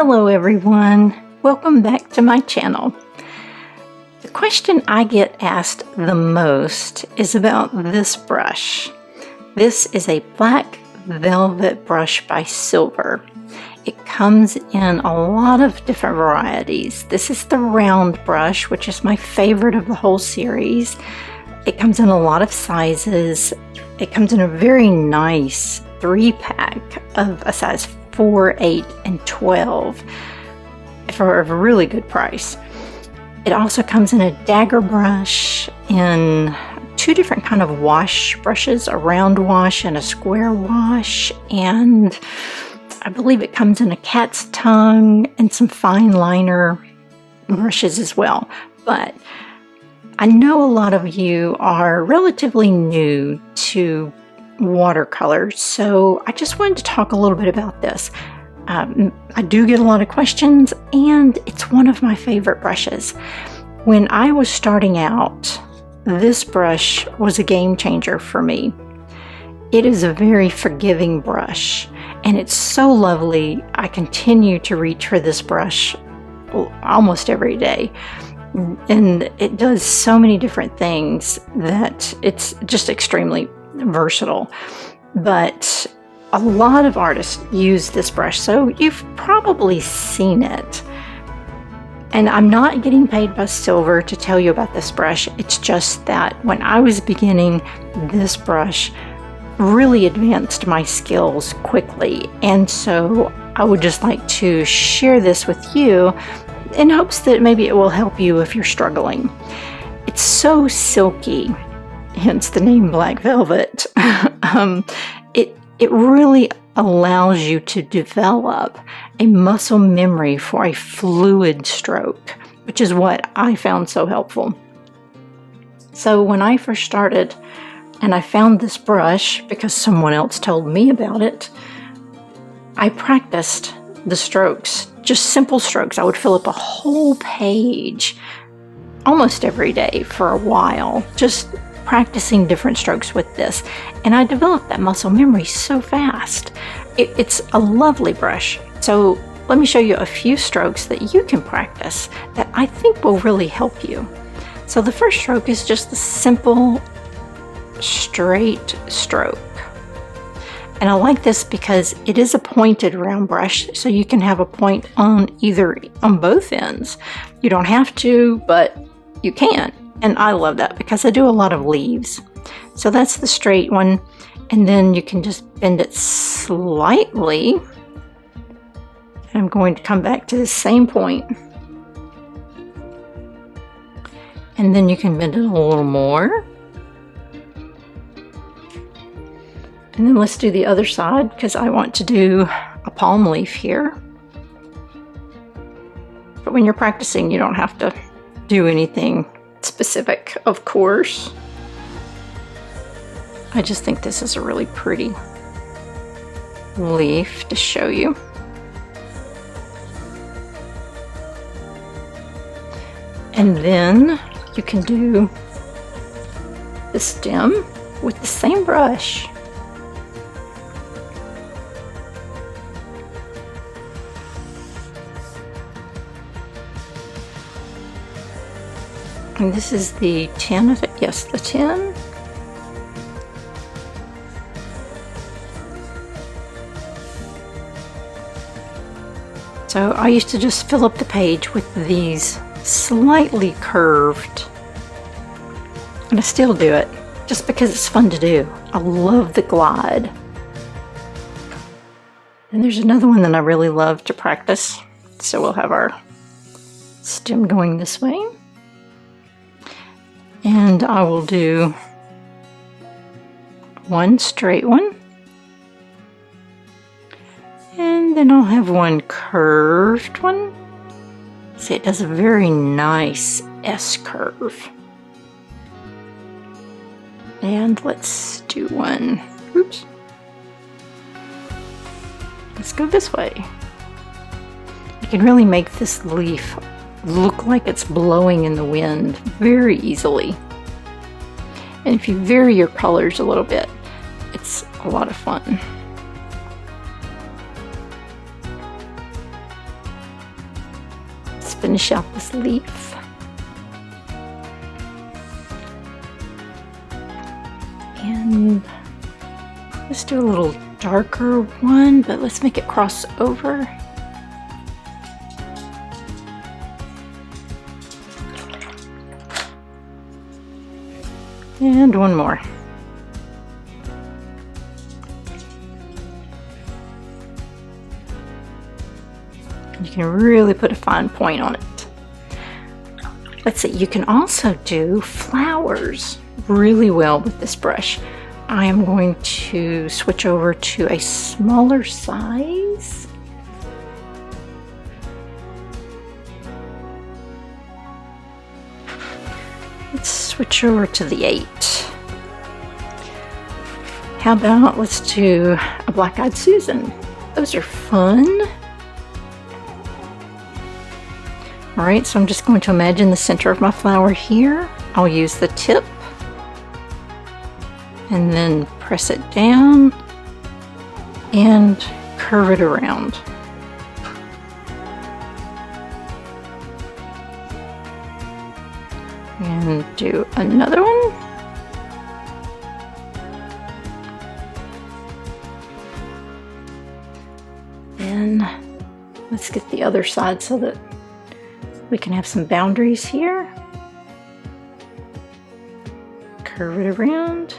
Hello everyone, welcome back to my channel. The question I get asked the most is about this brush. This is a black velvet brush by Silver. It comes in a lot of different varieties. This is the round brush, which is my favorite of the whole series. It comes in a lot of sizes. It comes in a very nice 3-pack of a size 4, 8, and 12 for a really good price. It also comes in a dagger brush, in 2 different kind of wash brushes, a round wash and a square wash, and I believe it comes in a cat's tongue and some fine liner brushes as well. But I know a lot of you are relatively new to watercolors, so I just wanted to talk a little bit about this. I do get a lot of questions, and it's one of my favorite brushes. When I was starting out, this brush was a game changer for me. It is a very forgiving brush, and it's so lovely. I continue to reach for this brush almost every day. And it does so many different things that it's just extremely versatile. But a lot of artists use this brush, so you've probably seen it. And I'm not getting paid by Silver to tell you about this brush. It's just that when I was beginning, this brush really advanced my skills quickly. And so I would just like to share this with you in hopes that maybe it will help you if you're struggling. It's so silky, hence the name Black Velvet. It really allows you to develop a muscle memory for a fluid stroke, which is what I found so helpful. So when I first started and I found this brush because someone else told me about it, I practiced the strokes, just simple strokes. I would fill up a whole page almost every day for a while, just practicing different strokes with this. And I developed that muscle memory so fast. It's a lovely brush. So let me show you a few strokes that you can practice that I think will really help you. So the first stroke is just a simple straight stroke. And I like this because it is a pointed round brush, so you can have a point on both ends. You don't have to, but you can. And I love that because I do a lot of leaves. So that's the straight one. And then you can just bend it slightly. I'm going to come back to the same point. And then you can bend it a little more. And then let's do the other side because I want to do a palm leaf here. But when you're practicing, you don't have to do anything specific, of course. I just think this is a really pretty leaf to show you. And then you can do the stem with the same brush. And this is the 10, yes, the 10. So I used to just fill up the page with these slightly curved, and I still do it just because it's fun to do. I love the glide. And there's another one that I really love to practice. So we'll have our stem going this way. And I will do one straight one. And then I'll have one curved one. See, it does a very nice S-curve. And let's do one. Oops. Let's go this way. You can really make this leaf look like it's blowing in the wind very easily. And if you vary your colors a little bit, it's a lot of fun. finish out this leaf. And let's do a little darker one, but let's make it cross over. And one more. You can really put a fine point on it. Let's see, you can also do flowers really well with this brush. I am going to switch over to a smaller size. Let's switch over to the 8. How about let's do a Black-Eyed Susan? Those are fun. Alright, so I'm just going to imagine the center of my flower here. I'll use the tip and then press it down and curve it around. And do another one. And let's get the other side so that we can have some boundaries here. Curve it around.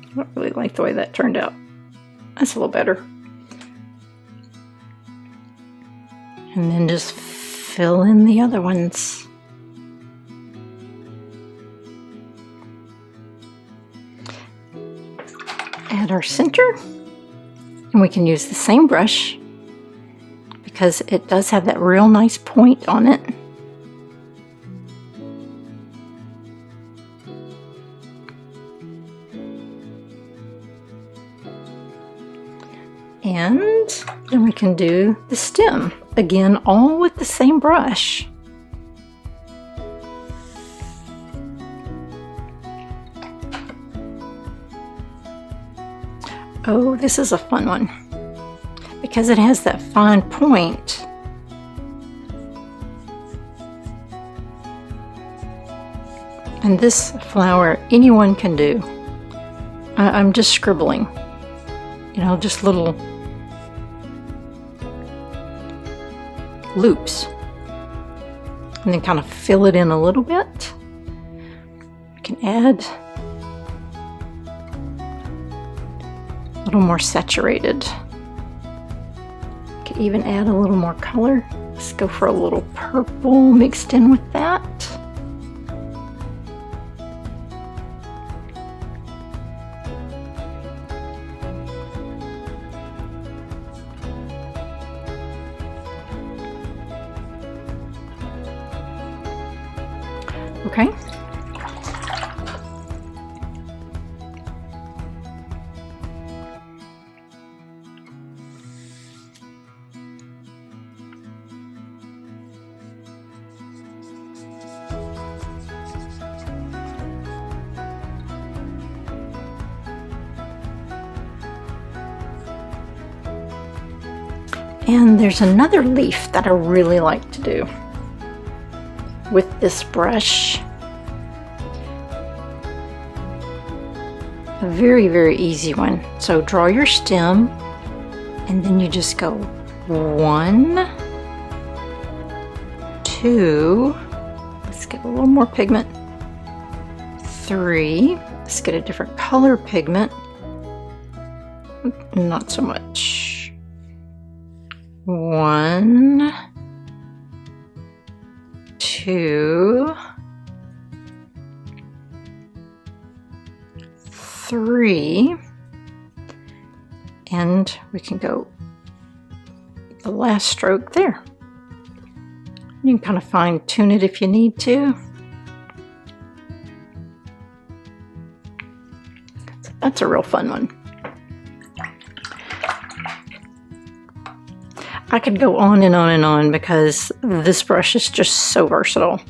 I don't really like the way that turned out. That's a little better. And then just fill in the other ones. Add our center. And we can use the same brush because it does have that real nice point on it. And then we can do the stem. Again, all with the same brush. Oh, this is a fun one because it has that fine point. And this flower anyone can do. I'm just scribbling, you know, just little loops, and then kind of fill it in a little bit. You can add a little more saturated. You can even add a little more color. Let's go for a little purple mixed in with that. Okay. And there's another leaf that I really like to do with this brush. A very, very easy one. So draw your stem and then you just go 1, 2, let's get a little more pigment, 3, let's get a different color pigment, not so much, 1, 2, 3, and we can go the last stroke there. You can kind of fine tune it if you need to. So that's a real fun one. I could go on and on and on because this brush is just so versatile.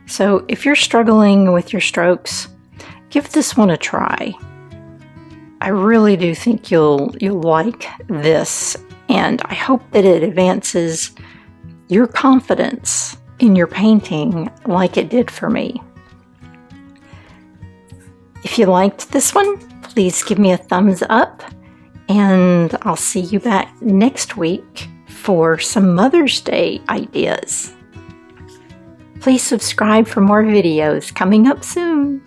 So if you're struggling with your strokes, give this one a try. I really do think you'll like this, and I hope that it advances your confidence in your painting like it did for me. If you liked this one, please give me a thumbs up, and I'll see you back next week for some Mother's Day ideas. Please subscribe for more videos coming up soon.